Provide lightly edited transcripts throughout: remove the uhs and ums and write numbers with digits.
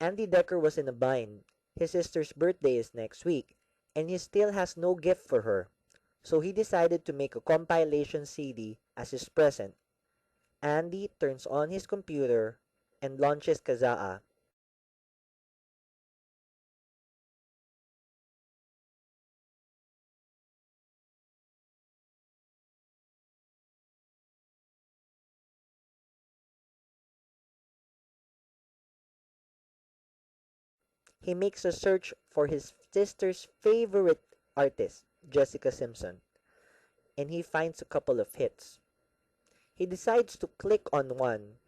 Andy Decker was in a bind. His sister's birthday is next week, and he still has no gift for her. So he decided to make a compilation CD as his present. Andy turns on his computer and launches Kazaa. He makes a search for his sister's favorite artist, Jessica Simpson, and he finds a couple of hits. He decides to click on one.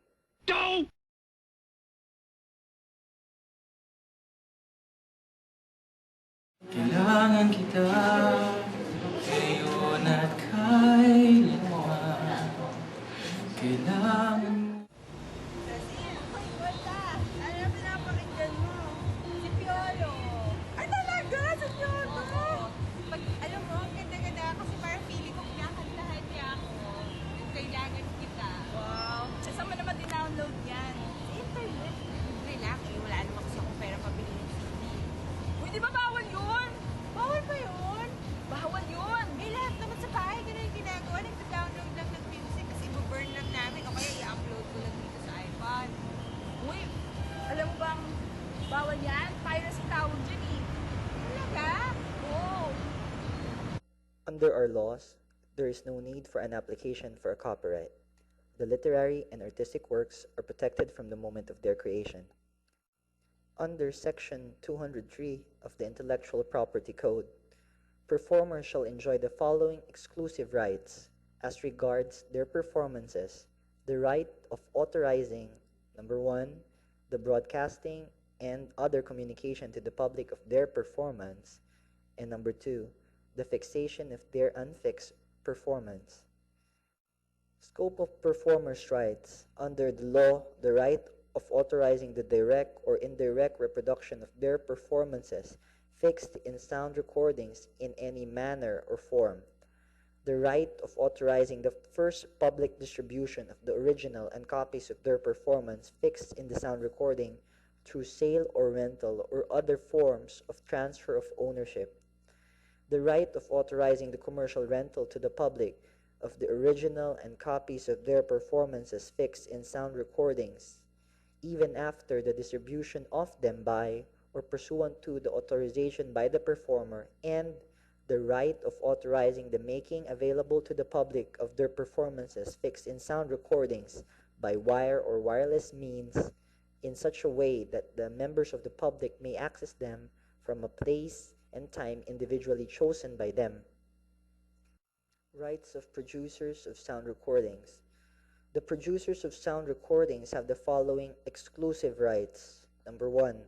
Kailangan kita ngayon at kailanman. Kailangan Kasi, ay wala. Ano pinapakinggan mo? Si Piolo. Ay talaga? Si Piolo? Pag, alam mo, ang ganda-ganda kasi parang feeling ko kinakantahan niya ako. Yung kailangan kita. Wow. Saan mo naman din-download yan? Sa internet. Libre lang eh. Wala naman kasi akong pera pabili ng CD. Uy, di ba bawal yun? Bawal ba yun? Bawal yun. Eh, lahat naman sa bahay ganun yung ginagawa. Nagda-download lang ng music kasi i-burn lang namin o kaya i-upload ko lang dito sa iPad. Uy, alam mo bang bawal yan? Piracy tawag dyan eh. Talaga? Oo. Under our laws, there is no need for an application for a copyright. The literary and artistic works are protected from the moment of their creation. Under Section 203 of the Intellectual Property Code, performers shall enjoy the following exclusive rights as regards their performances: the right of authorizing, number 1, the broadcasting and other communication to the public of their performance, and number 2, the fixation of their unfixed performance. Scope of performers' rights. Under the law, the right of authorizing the direct or indirect reproduction of their performances fixed in sound recordings in any manner or form. The right of authorizing the first public distribution of the original and copies of their performance fixed in the sound recording through sale or rental or other forms of transfer of ownership. The right of authorizing the commercial rental to the public of the original and copies of their performances fixed in sound recordings, even after the distribution of them by or pursuant to the authorization by the performer, and the right of authorizing the making available to the public of their performances fixed in sound recordings by wire or wireless means in such a way that the members of the public may access them from a place and time individually chosen by them. Rights of producers of sound recordings. The producers of sound recordings have the following exclusive rights. Number 1,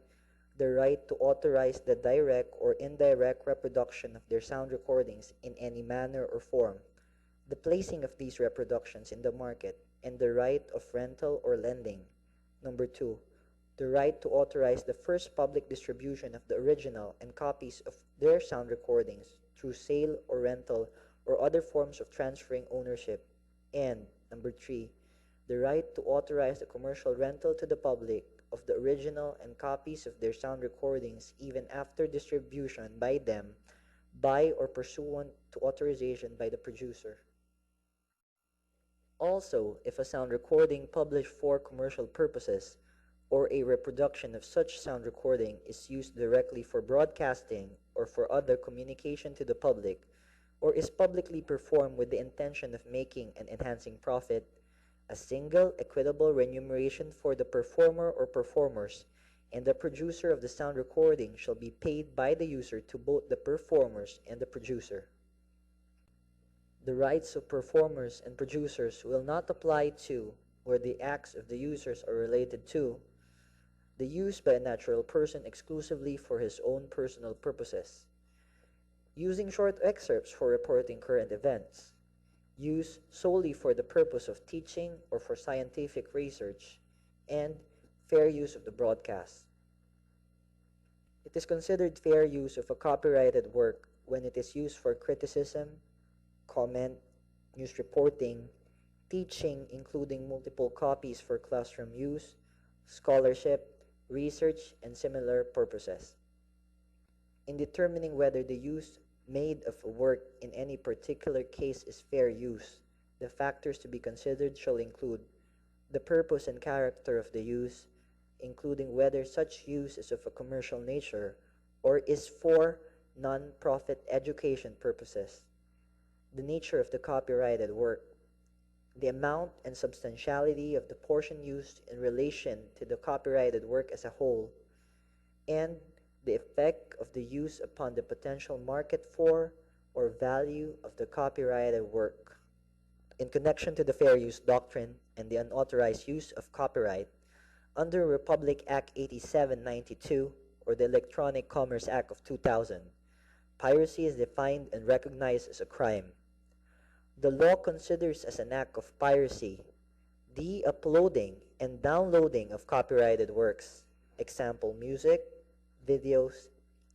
the right to authorize the direct or indirect reproduction of their sound recordings in any manner or form, the placing of these reproductions in the market, and the right of rental or lending. Number 2, the right to authorize the first public distribution of the original and copies of their sound recordings through sale or rental or other forms of transferring ownership. And number 3, the right to authorize the commercial rental to the public of the original and copies of their sound recordings even after distribution by them by or pursuant to authorization by the producer. Also, if a sound recording published for commercial purposes or a reproduction of such sound recording is used directly for broadcasting or for other communication to the public, or is publicly performed with the intention of making and enhancing profit, a single equitable remuneration for the performer or performers and the producer of the sound recording shall be paid by the user to both the performers and the producer. The rights of performers and producers will not apply to, where the acts of the users are related to, the use by a natural person exclusively for his own personal purposes, using short excerpts for reporting current events, use solely for the purpose of teaching or for scientific research, and fair use of the broadcast. It is considered fair use of a copyrighted work when it is used for criticism, comment, news reporting, teaching including multiple copies for classroom use, scholarship, research, and similar purposes. In determining whether the use made of a work in any particular case is fair use, the factors to be considered shall include the purpose and character of the use, including whether such use is of a commercial nature or is for non-profit education purposes, the nature of the copyrighted work, the amount and substantiality of the portion used in relation to the copyrighted work as a whole, and the effect of the use upon the potential market for or value of the copyrighted work. In connection to the fair use doctrine and the unauthorized use of copyright, under Republic Act 8792 or the Electronic Commerce Act of 2000, piracy is defined and recognized as a crime. The law considers as an act of piracy the uploading and downloading of copyrighted works, example music, videos,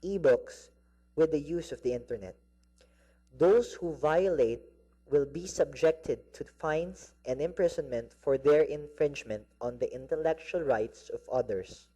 ebooks, with the use of the internet. Those who violate will be subjected to fines and imprisonment for their infringement on the intellectual rights of others.